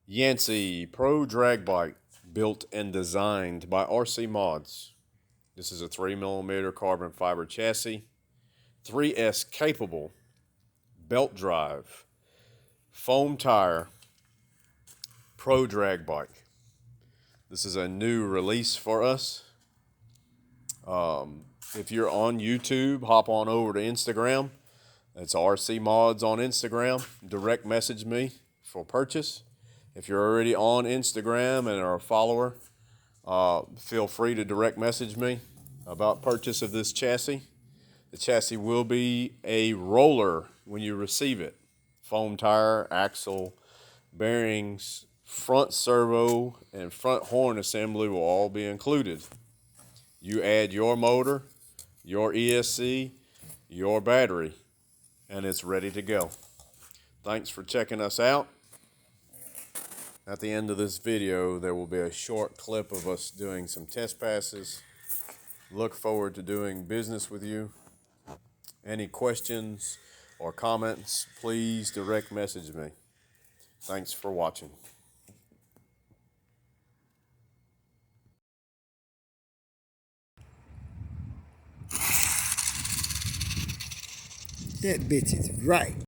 Yancy Pro Drag Bike, built and designed by Rcmods. This is a 3mm carbon fiber chassis, 3S capable, belt drive, foam tire, Pro Drag bike. This is a new release for us. If you're on YouTube, hop on over to Instagram. It's Rcmods on Instagram. Direct message me for purchase. If you're already on Instagram and are a follower, feel free to direct message me about purchase of this chassis. The chassis will be a roller when you receive it. Foam tire, axle, bearings, front servo, and front horn assembly will all be included. You add your motor, your ESC, your battery, and it's ready to go. Thanks for checking us out. At the end of this video, there will be a short clip of us doing some test passes. Look forward to doing business with you. Any questions or comments, please direct message me. Thanks for watching. That bitch is right.